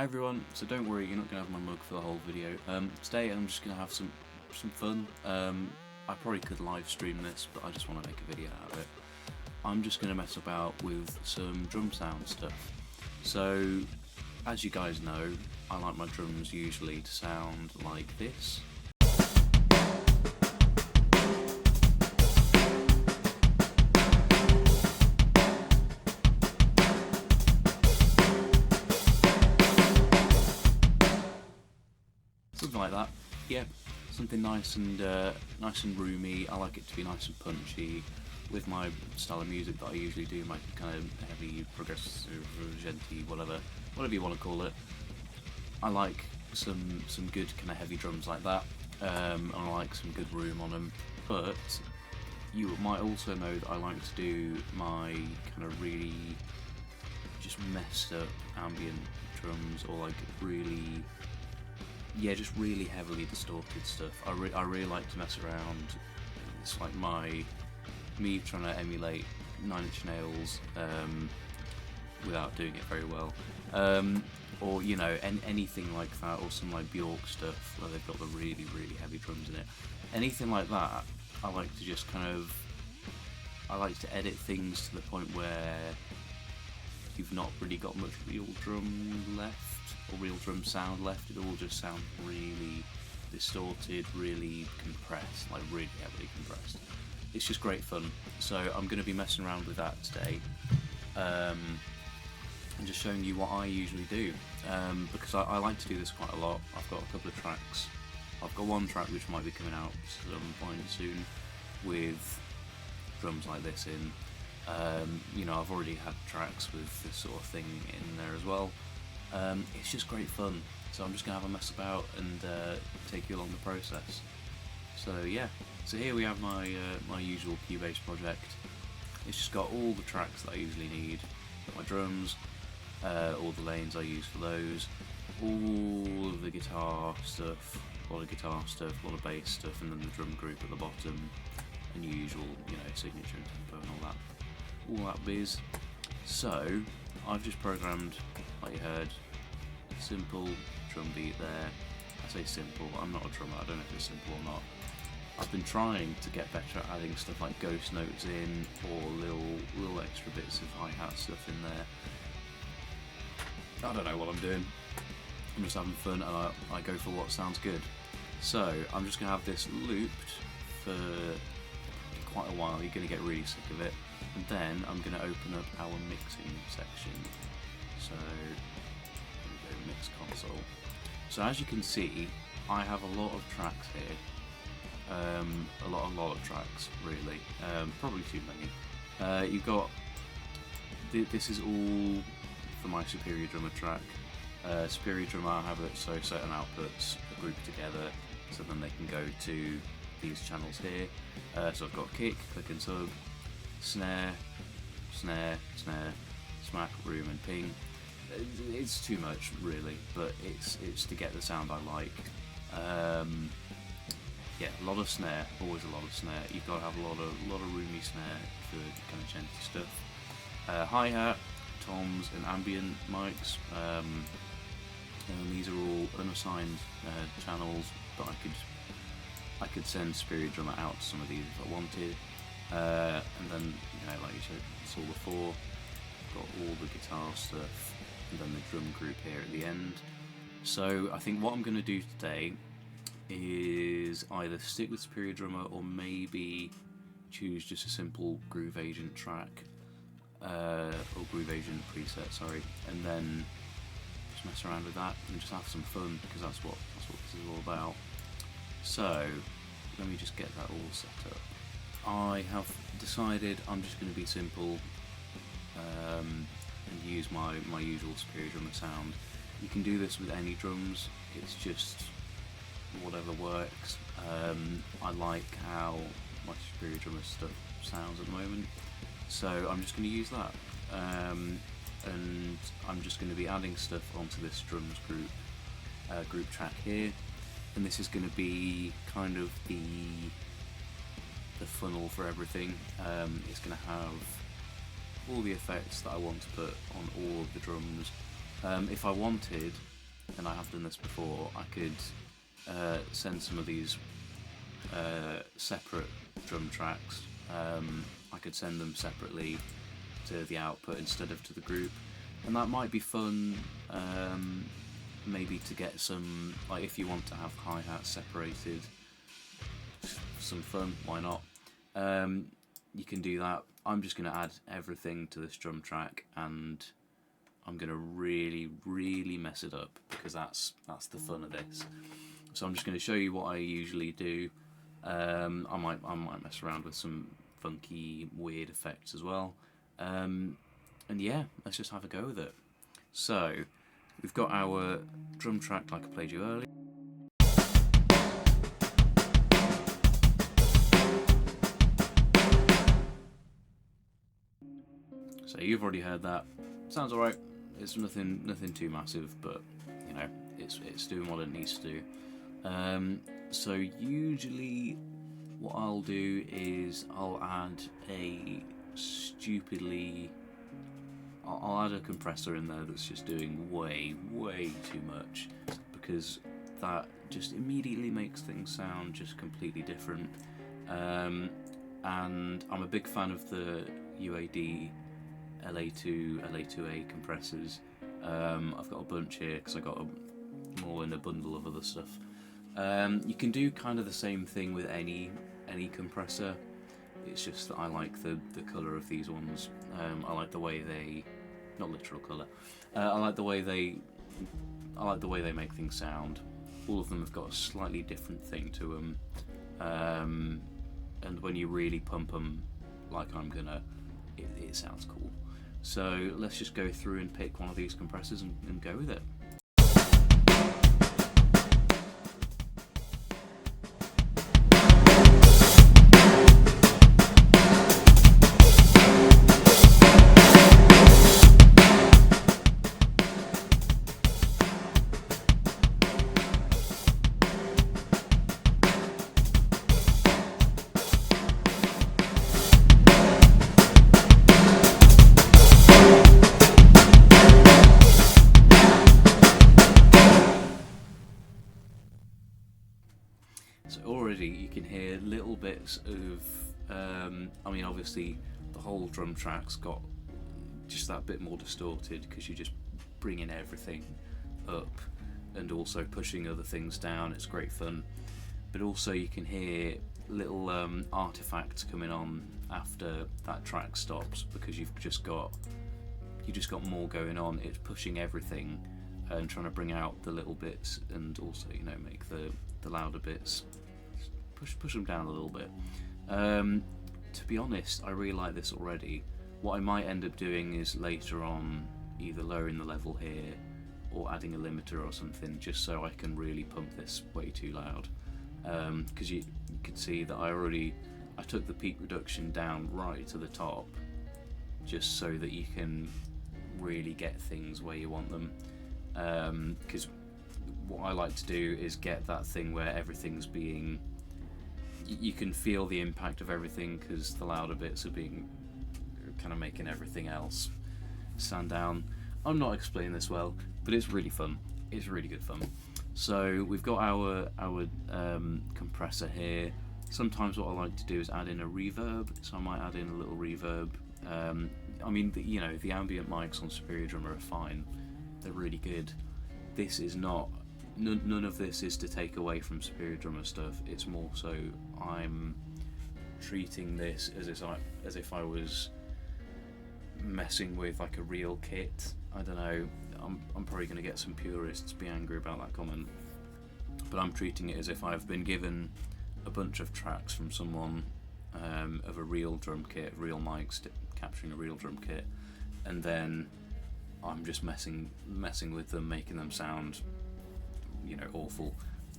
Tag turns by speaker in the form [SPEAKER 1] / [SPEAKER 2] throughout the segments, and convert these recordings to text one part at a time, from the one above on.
[SPEAKER 1] Hi everyone, so don't worry, you're not going to have my mug for the whole video. Today I'm just going to have some fun. I probably could live stream this, but I just want to make a video out of it. I'm just going to mess about with some drum sound stuff. So, as you guys know, I like my drums usually to sound like this. Something like that, yeah. Something nice and roomy. I like it to be nice and punchy. With my style of music that I usually do, my kind of heavy, progressive, genty, whatever you want to call it. I like some good kind of heavy drums like that, and I like some good room on them. But you might also know that I like to do my kind of really just messed up ambient drums, or like really. Yeah, just really heavily distorted stuff. I really like to mess around. It's like me trying to emulate Nine Inch Nails without doing it very well, or you know, anything like that, or some like Bjork stuff where they've got the really heavy drums in it. Anything like that, I like to just I like to edit things to the point where you've not really got much real drum left, or real drum sound left. It all just sounds really distorted, really compressed, like really heavily compressed. It's just great fun. So I'm going to be messing around with that today, and just showing you what I usually do, because I like to do this quite a lot. I've got a couple of tracks. I've got one track which might be coming out some point soon with drums like this in. You know, I've already had tracks with this sort of thing in there as well. It's just great fun, so I'm just going to have a mess about and take you along the process. So yeah, so here we have my usual Cubase project. It's just got all the tracks that I usually need, got my drums, all the lanes I use for those, all of the guitar stuff, a lot of guitar stuff, a lot of bass stuff, and then the drum group at the bottom, and your usual, you know, signature and tempo and all that biz. So I've just programmed, like you heard, a simple drum beat there. I say simple, I'm not a drummer, I don't know if it's simple or not. I've been trying to get better at adding stuff like ghost notes in, or little extra bits of hi-hat stuff in there. I don't know what I'm doing. I'm just having fun, and I go for what sounds good. So I'm just going to have this looped for quite a while. You're going to get really sick of it. And then I'm going to open up our mixing section. So here we go, mix console. So as you can see, I have a lot of tracks here. A lot of tracks, really. Probably too many. You've got this is all for my Superior Drummer track. Superior Drummer, I have it so certain outputs are grouped together, so then they can go to these channels here. So I've got kick, click and sub, snare, snare, snare, smack, room and ping. It's too much really, but it's to get the sound I like. Yeah, a lot of snare, always a lot of snare. You've got to have a lot of roomy snare for kind of gentle stuff. Hi-hat, toms and ambient mics. And these are all unassigned channels, but I could send Superior Drummer out to some of these if I wanted. And then, you know, like you saw before, got all the guitar stuff, and then the drum group here at the end. So I think what I'm going to do today is either stick with Superior Drummer, or maybe choose just a simple Groove Agent track, or Groove Agent preset, sorry, and then just mess around with that and just have some fun, because that's what this is all about. So let me just get that all set up. I have decided I'm just going to be simple and use my usual Superior Drummer sound. You can do this with any drums, it's just whatever works. I like how my Superior Drummer stuff sounds at the moment, so I'm just going to use that. And I'm just going to be adding stuff onto this drums group track here, and this is going to be kind of the funnel for everything. It's going to have all the effects that I want to put on all of the drums, If I wanted, and I have done this before, I could send some of these separate drum tracks. I could send them separately to the output instead of to the group, and that might be fun. Maybe to get some, like if you want to have hi-hats separated, some fun, why not? You can do that. I'm just going to add everything to this drum track, and I'm going to really mess it up, because that's the fun of this. So I'm just going to show you what I usually do. I might mess around with some funky, weird effects as well. And yeah, let's just have a go with it. So we've got our drum track like I played you earlier. So you've already heard that. Sounds alright. It's nothing too massive, but you know, it's doing what it needs to do. So usually what I'll do is I'll add I'll add a compressor in there that's just doing way too much, because that just immediately makes things sound just completely different. And I'm a big fan of the UAD LA2A compressors. I've got a bunch here because I got them all in a bundle of other stuff. You can do kind of the same thing with any compressor. It's just that I like the colour of these ones. I like the way they, not literal colour. I like the way they make things sound. All of them have got a slightly different thing to them, and when you really pump them, like I'm gonna, it sounds cool. So let's just go through and pick one of these compressors and go with it. So already you can hear little bits of, I mean obviously the whole drum track's got just that bit more distorted because you're just bringing everything up and also pushing other things down. It's great fun. But also you can hear little artifacts coming on after that track stops, because you just got more going on. It's pushing everything and trying to bring out the little bits, and also, you know, make the louder bits, push them down a little bit. To be honest, I really like this already. What I might end up doing is later on either lowering the level here or adding a limiter or something, just so I can really pump this way too loud. Because you could see that I took the peak reduction down right to the top, just so that you can really get things where you want them. Because what I like to do is get that thing where everything's being, you can feel the impact of everything, because the louder bits are being kind of making everything else stand down. I'm not explaining this well, but it's really fun. It's really good fun. So we've got our compressor here. Sometimes what I like to do is add in a reverb, so I might add in a little reverb. I mean, the ambient mics on Superior Drummer are fine. They're really good. This is not, none of this is to take away from Superior Drummer stuff. It's more so I'm treating this as if I was messing with like a real kit. I don't know, I'm probably going to get some purists be angry about that comment, but I'm treating it as if I've been given a bunch of tracks from someone of a real drum kit, real mics capturing a real drum kit, and then I'm just messing with them, making them sound, awful.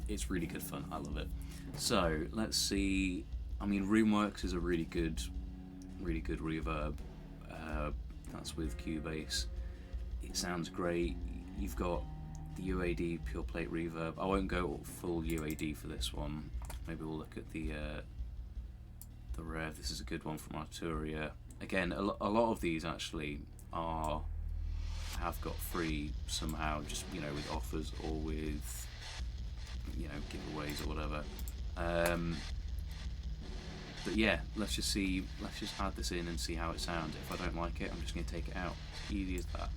[SPEAKER 1] It's really good fun. I love it. So let's see. I mean, Roomworks is a really good reverb. That's with Cubase. It sounds great. You've got the UAD pure plate reverb. I won't go full UAD for this one. Maybe we'll look at the Rev. This is a good one from Arturia. Again, a lot of these actually have got free somehow, just with offers or with giveaways or whatever. But yeah, let's just add this in and see how it sounds. If I don't like it, I'm just going to take it out. Easy as that.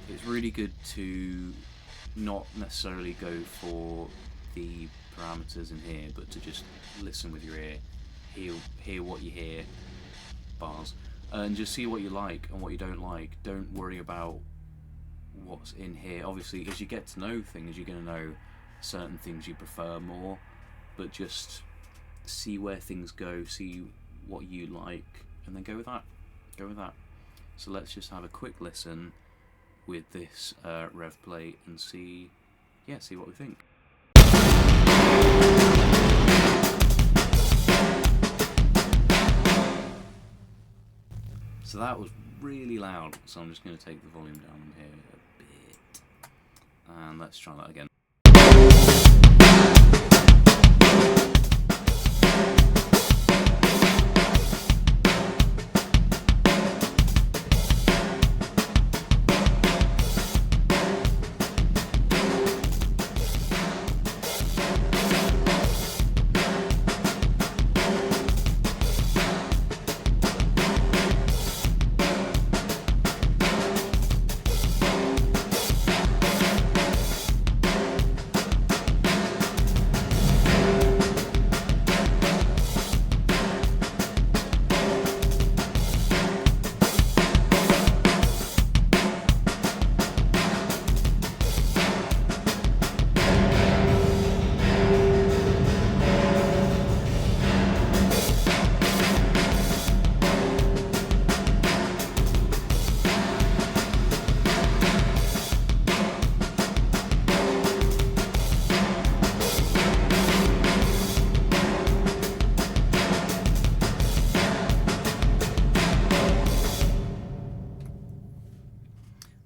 [SPEAKER 1] It's really good to not necessarily go for the parameters in here, but to just listen with your ear, hear what you hear, bars, and just see what you like and what you don't like. Don't worry about what's in here. Obviously, as you get to know things, you're going to know certain things you prefer more, but just see where things go, see what you like, and then go with that. So let's just have a quick listen with this rev plate and see what we think. So that was really loud, so I'm just going to take the volume down here a bit, and let's try that again.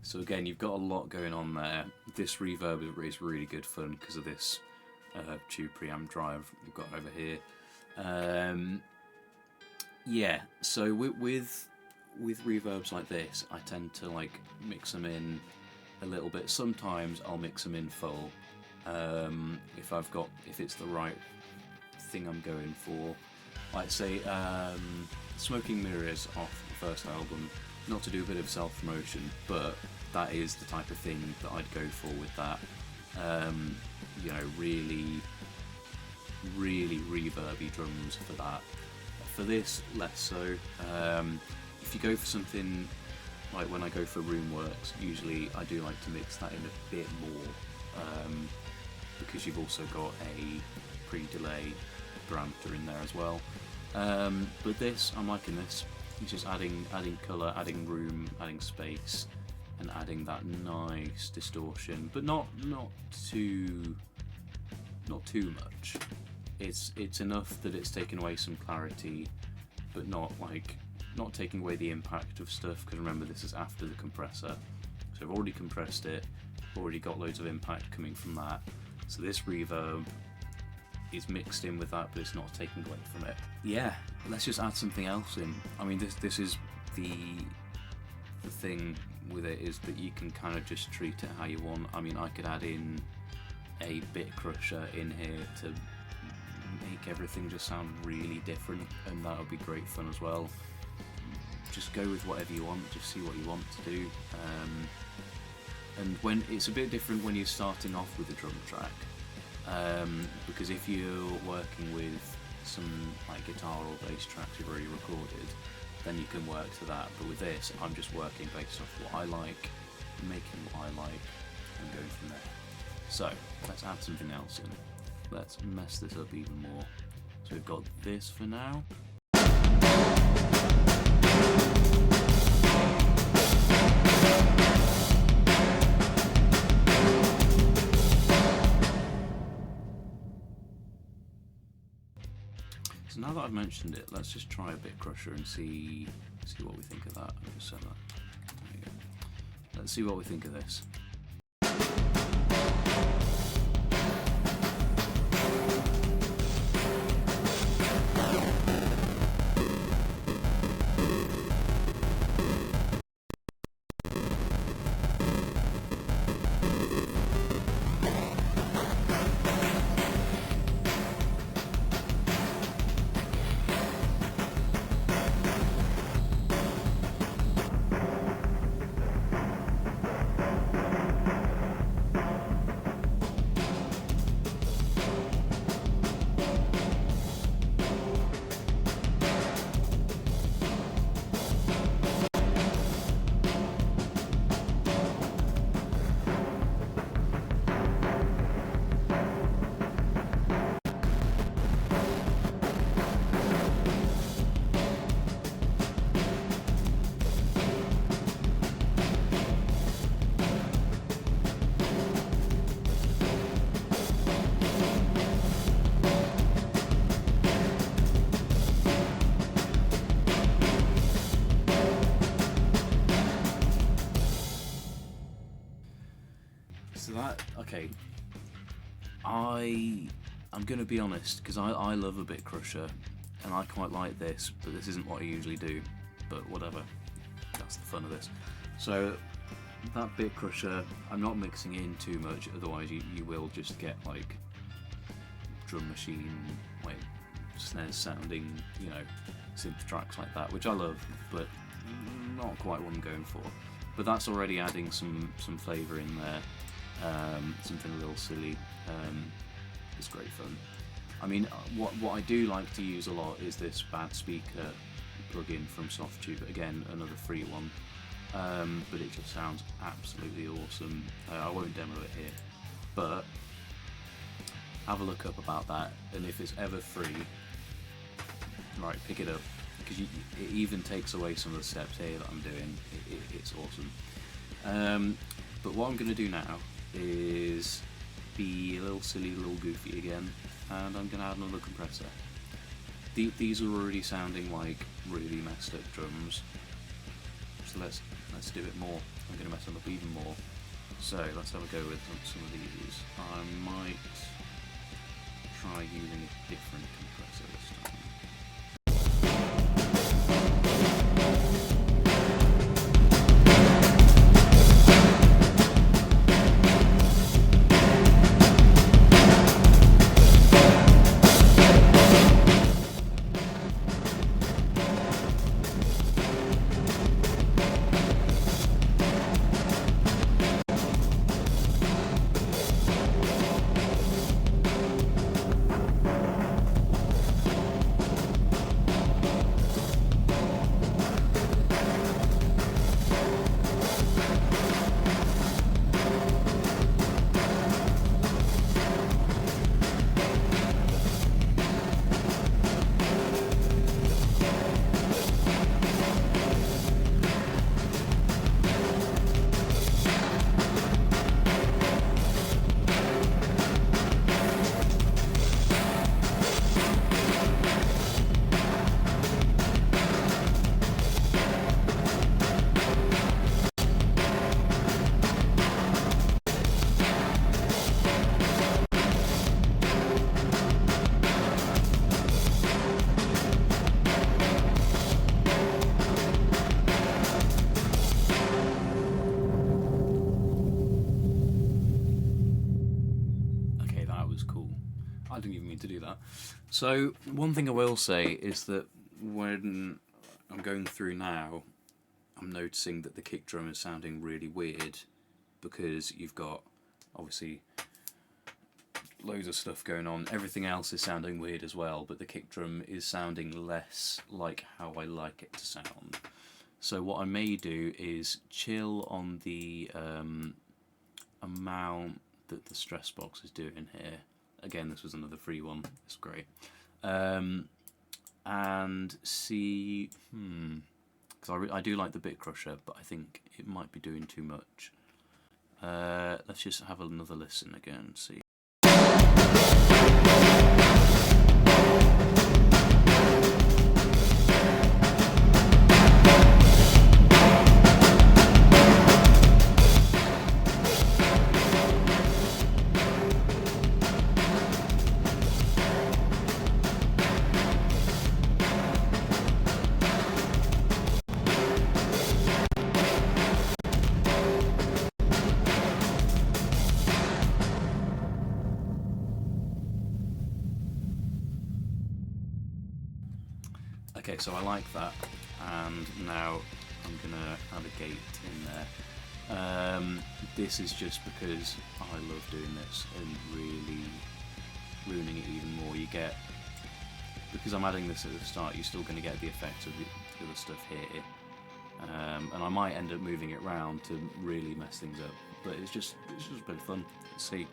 [SPEAKER 1] So again, you've got a lot going on there. This reverb is really good fun because of this tube preamp drive we've got over here. Yeah, so with reverbs like this, I tend to like mix them in a little bit. Sometimes I'll mix them in full if it's the right thing I'm going for. Like say Smoking Mirrors off the first album, not to do a bit of self-promotion, but that is the type of thing that I'd go for with that. Really reverby drums for that. For this, less so. If you go for something like when I go for Roomworks, usually I do like to mix that in a bit more, because you've also got a pre-delay parameter in there as well. But this, I'm liking this. It's just adding colour, adding room, adding space, and adding that nice distortion, but not too much. It's enough that it's taken away some clarity, but not taking away the impact of stuff, because remember, this is after the compressor, so I've already compressed it, already got loads of impact coming from that, so this reverb is mixed in with that, but it's not taking away from it. Yeah, let's just add something else in. I mean, this is the thing with it, is that you can kind of just treat it how you want. I mean, I could add in a bit crusher in here to make everything just sound really different, and that would be great fun as well. Just go with whatever you want, just see what you want to do. And when it's a bit different when you're starting off with a drum track, because if you're working with some like guitar or bass tracks you've already recorded, then you can work to that. But with this, I'm just working based off what I like, making what I like, and going from there. So let's add something else in. Let's mess this up even more. So we've got this for now. So now that I've mentioned it, let's just try a bit crusher and see what we think of that. I'll just set that. There you go. Let's see what we think of this. Okay, I'm gonna be honest, because I love a bit crusher, and I quite like this, but this isn't what I usually do. But whatever, that's the fun of this. So that bit crusher, I'm not mixing in too much, otherwise you will just get like drum machine, like snares sounding, synth tracks like that, which I love, but not quite what I'm going for. But that's already adding some flavour in there, something a little silly. It's great fun. I mean, what I do like to use a lot is this Bad Speaker plugin from Softube. Again, another free one, but it just sounds absolutely awesome. I won't demo it here, but have a look up about that, and if it's ever free, right, pick it up, because it even takes away some of the steps here that I'm doing. It's awesome. But what I'm going to do now is be a little silly, a little goofy again, and I'm going to add another compressor. These are already sounding like really messed up drums, so let's do it more. I'm going to mess them up even more. So let's have a go with some of these. I might try using a different compressor this time. I didn't even mean to do that. So one thing I will say is that when I'm going through now, I'm noticing that the kick drum is sounding really weird, because you've got obviously loads of stuff going on. Everything else is sounding weird as well, but the kick drum is sounding less like how I like it to sound. So what I may do is chill on the amount that the stress box is doing here. Again, this was another free one. It's great. And see, because I do like the bit crusher, but I think it might be doing too much. Let's just have another listen again and see. Okay, so I like that, and now I'm gonna add a gate in there. This is just because I love doing this and really ruining it even more. You get, because I'm adding this at the start, you're still going to get the effect of the other stuff here, and I might end up moving it around to really mess things up. But it's just a bit of fun. Let's see.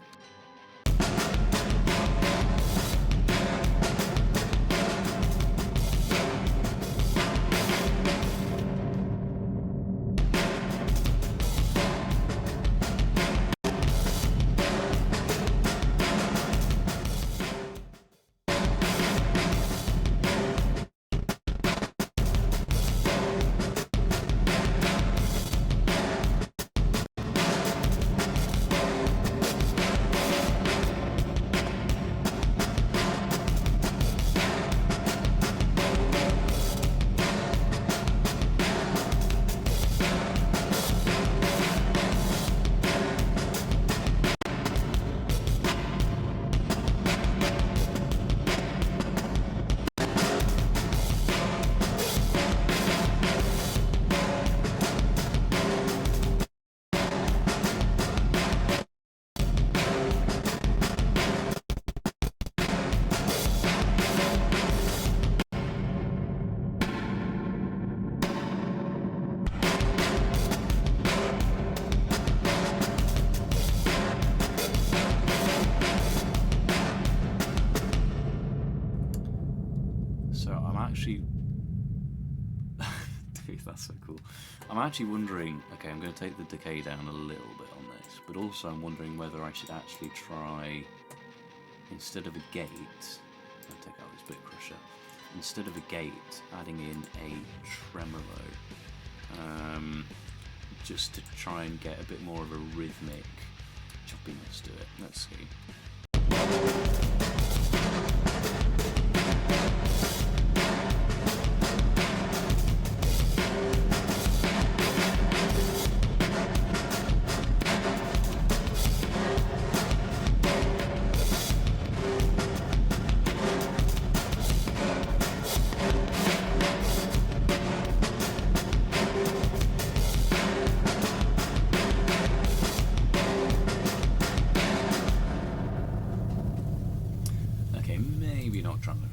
[SPEAKER 1] actually... Dude, that's so cool. I'm actually wondering... Okay, I'm going to take the decay down a little bit on this, but also I'm wondering whether I should actually try, instead of a gate... I'll take out this bit crusher. Instead of a gate, adding in a tremolo. Just to try and get a bit more of a rhythmic choppiness to it. Let's see.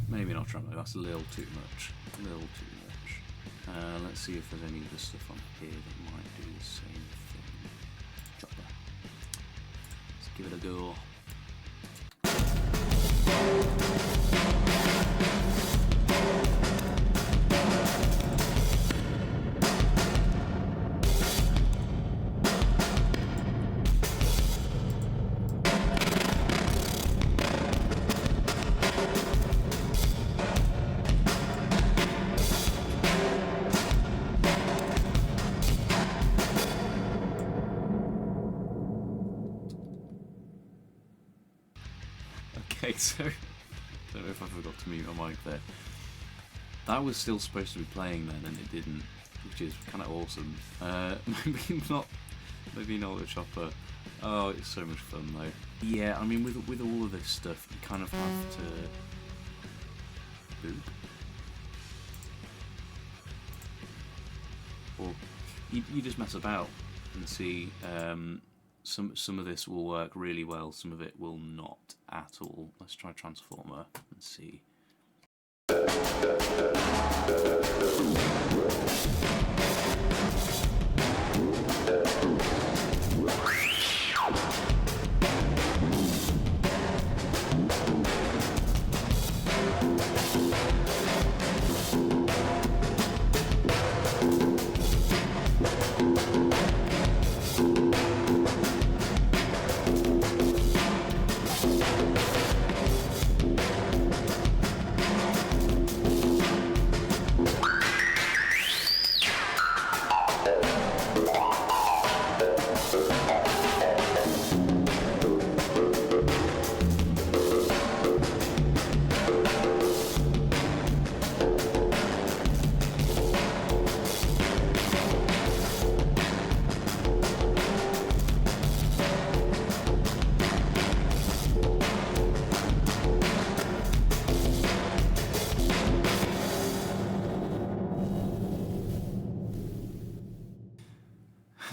[SPEAKER 1] Maybe not tremolo, that's a little too much. Let's see if there's any other stuff on here that might do the same thing. Chopper. Let's give it a go. Okay, so I don't know if I forgot to mute my mic there. That was still supposed to be playing then, and it didn't, which is kind of awesome. Maybe not the chopper. Oh, it's so much fun though. Yeah, I mean, with all of this stuff, you kind of have to. Boop. Or you just mess about and see. Some of this will work really well, some of it will not at all. Let's try Transformer and see.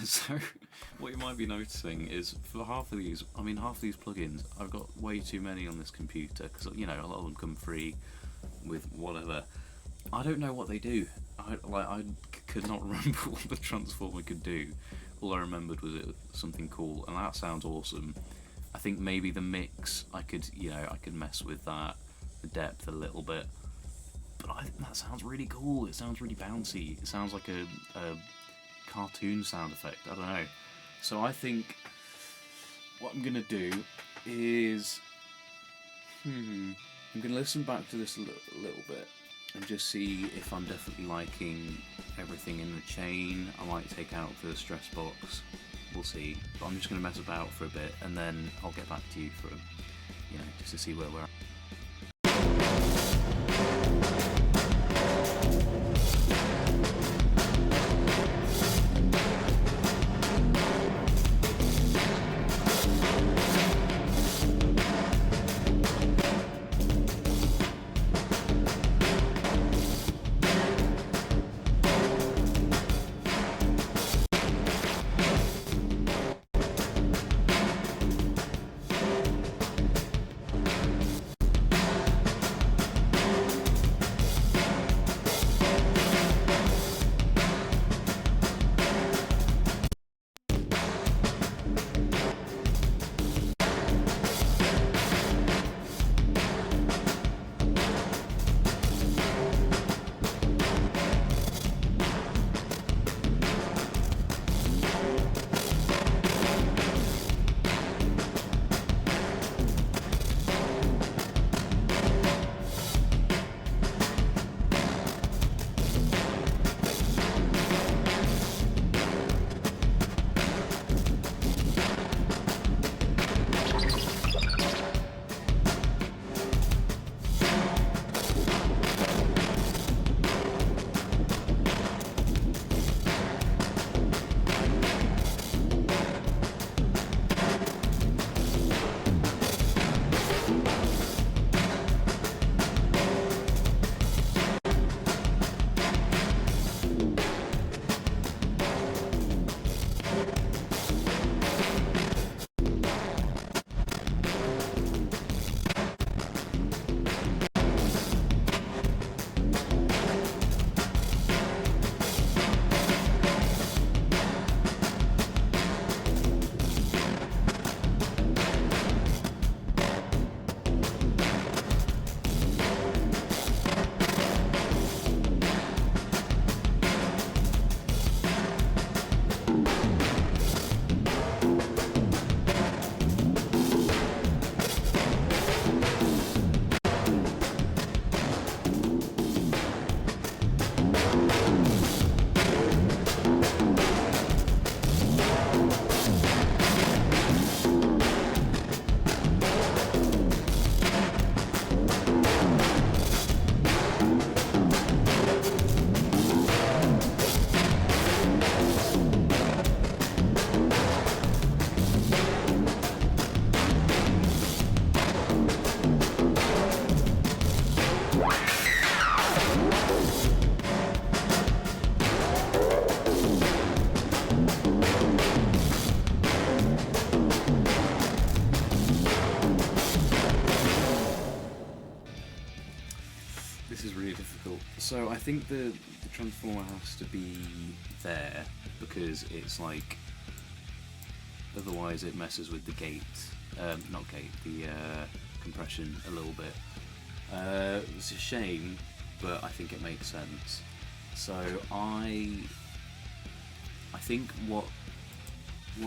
[SPEAKER 1] So, what you might be noticing is for half of these plugins, I've got way too many on this computer because, you know, a lot of them come free with whatever. I don't know what they do. I could not remember what the Transformer could do. All I remembered was it was something cool, and that sounds awesome. I think maybe the mix, I could mess with that, the depth a little bit. But I think that sounds really cool. It sounds really bouncy. It sounds like a cartoon sound effect. I don't know. So I think what I'm gonna do is I'm gonna listen back to this a little bit and just see if I'm definitely liking everything in the chain. I might take out the stress box. We'll see. But I'm just gonna mess about for a bit and then I'll get back to you for just to see where we're at. So I think the transformer has to be there because it's like otherwise it messes with the gate, the compression a little bit. It's a shame, but I think it makes sense. So I think what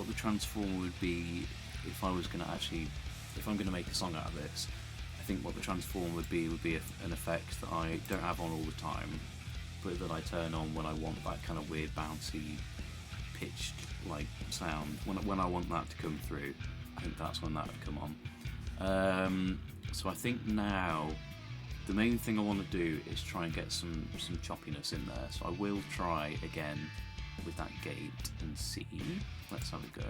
[SPEAKER 1] the transformer would be if I was gonna if I'm gonna make a song out of this. I think what the transformer would be an effect that I don't have on all the time, but that I turn on when I want that kind of weird bouncy pitched like sound. When I want that to come through, I think that's when that would come on. So I think now the main thing I want to do is try and get some choppiness in there. So I will try again with that gate and see. Let's have a go.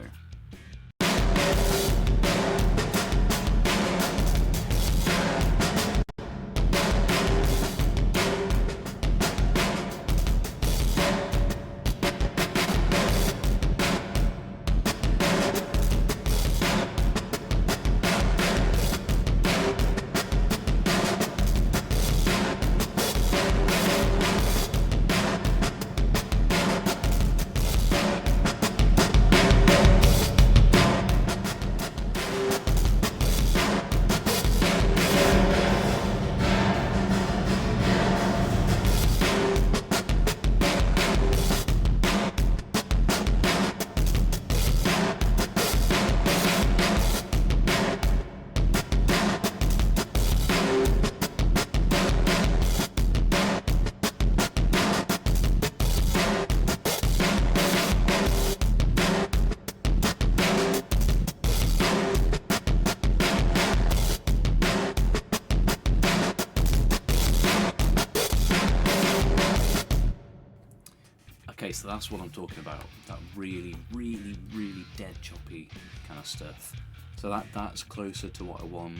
[SPEAKER 1] Okay, so that's what I'm talking about. That really, really, really dead choppy kind of stuff. So that's closer to what I want,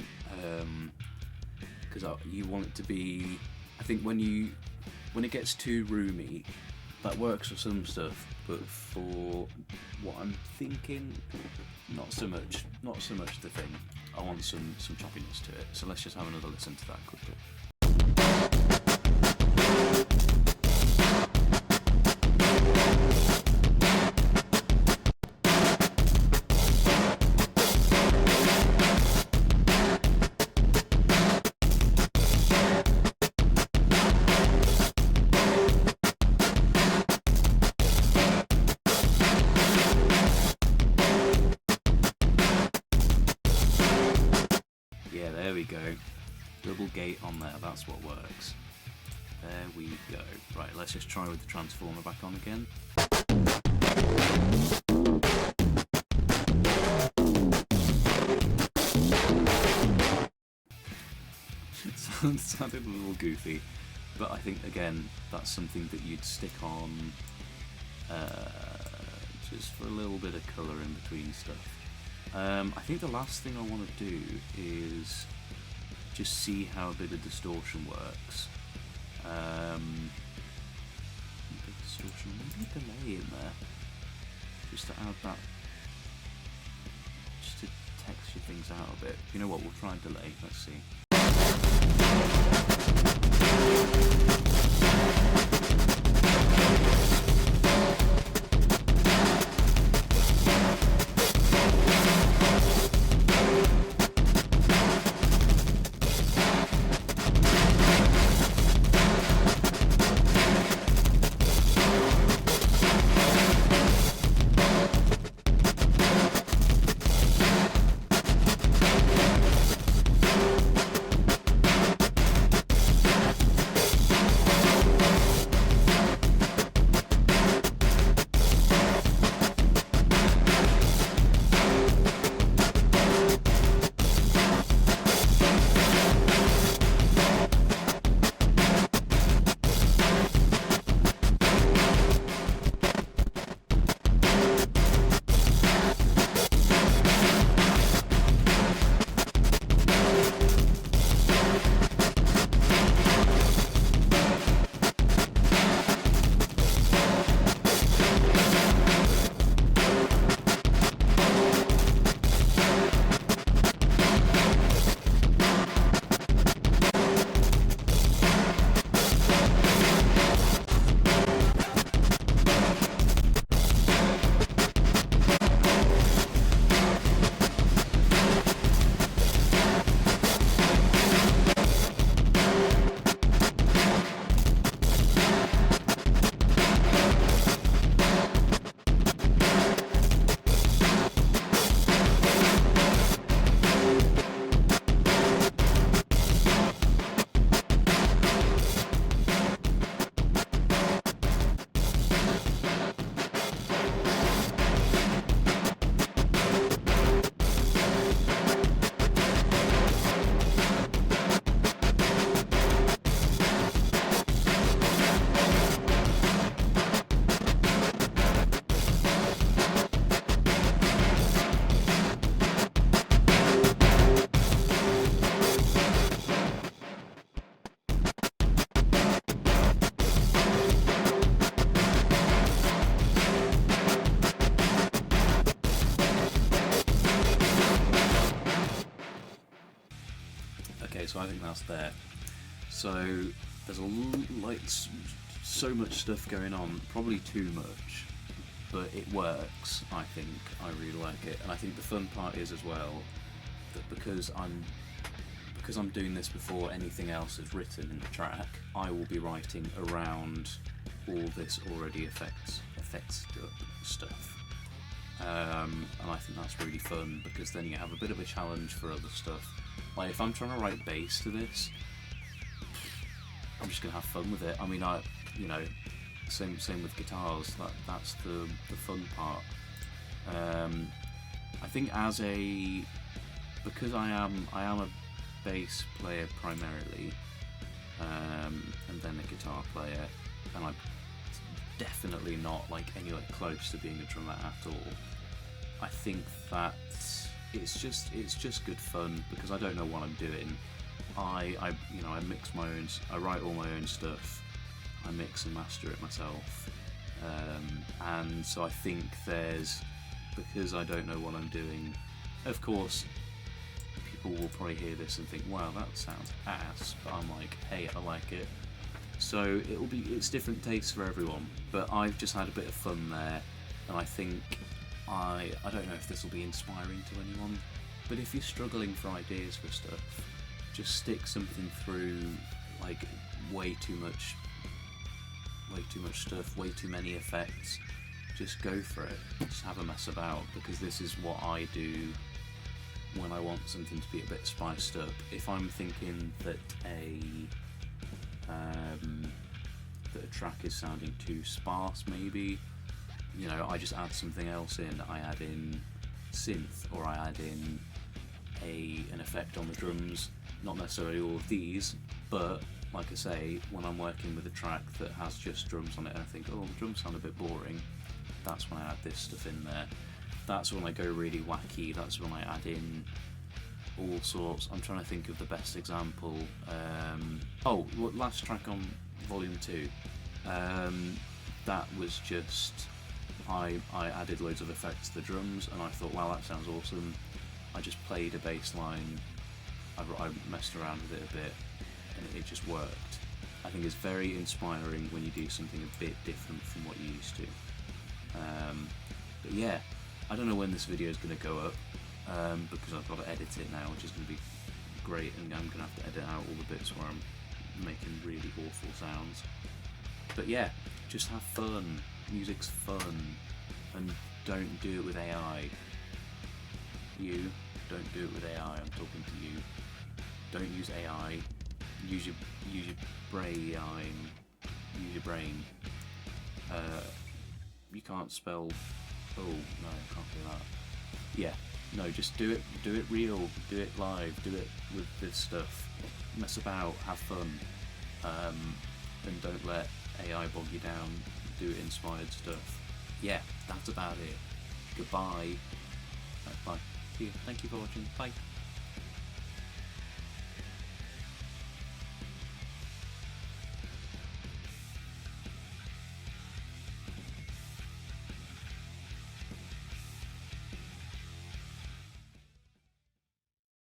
[SPEAKER 1] because you want it to be. I think when it gets too roomy, that works for some stuff, but for what I'm thinking, not so much. Not so much the thing. I want some choppiness to it. So let's just have another listen to that quickly. There we go. Double gate on there, that's what works. There we go. Right, let's just try with the transformer back on again. It sounded a little goofy, but I think again that's something that you'd stick on just for a little bit of colour in between stuff. I think the last thing I want to do is just see how a bit of distortion works. A bit of distortion, maybe a delay in there, just to add that, just to texture things out a bit. You know what? We'll try and delay. Let's see. Okay, so I think that's there. So there's so much stuff going on, probably too much, but it works. I think I really like it, and I think the fun part is as well that because I'm doing this before anything else is written in the track, I will be writing around all this already effects stuff. And I think that's really fun because then you have a bit of a challenge for other stuff. Like if I'm trying to write bass to this, I'm just gonna have fun with it. I mean, same with guitars. That's the fun part. I think because I am a bass player primarily, and then a guitar player, and I'm definitely not like anywhere close to being a drummer at all. I think that it's just good fun because I don't know what I'm doing. I mix my own, I write all my own stuff, I mix and master it myself, and so I think because I don't know what I'm doing, of course people will probably hear this and think, wow, that sounds ass, but I'm like, hey, I like it. So it's different tastes for everyone, but I've just had a bit of fun there, and I think I don't know if this will be inspiring to anyone, but if you're struggling for ideas for stuff, just stick something through, like way too much stuff, way too many effects. Just go for it. Just have a mess about, because this is what I do when I want something to be a bit spiced up. If I'm thinking that a track is sounding too sparse, maybe, I just add something else in. I add in synth, or I add in an effect on the drums. Not necessarily all of these, but like I say, when I'm working with a track that has just drums on it and I think, oh, the drums sound a bit boring, that's when I add this stuff in there. That's when I go really wacky. That's when I add in all sorts. I'm trying to think of the best example. Last track on Volume 2, that was just, I added loads of effects to the drums and I thought, wow, that sounds awesome. I just played a bass line, I messed around with it a bit, and it just worked. I think it's very inspiring when you do something a bit different from what you used to. But yeah, I don't know when this video is going to go up, because I've got to edit it now, which is going to be great, and I'm going to have to edit out all the bits where I'm making really awful sounds. But yeah, just have fun. Music's fun, and don't do it with AI. You don't do it with AI. I'm talking to you. Don't use AI. Use your brain. Use your brain. You can't spell. Oh no, I can't do that. Yeah, no, just do it. Do it real. Do it live. Do it with this stuff. Mess about. Have fun. And don't let AI bog you down. Do inspired stuff. Yeah, that's about it. Goodbye. Bye. See you. Thank you for watching. Bye.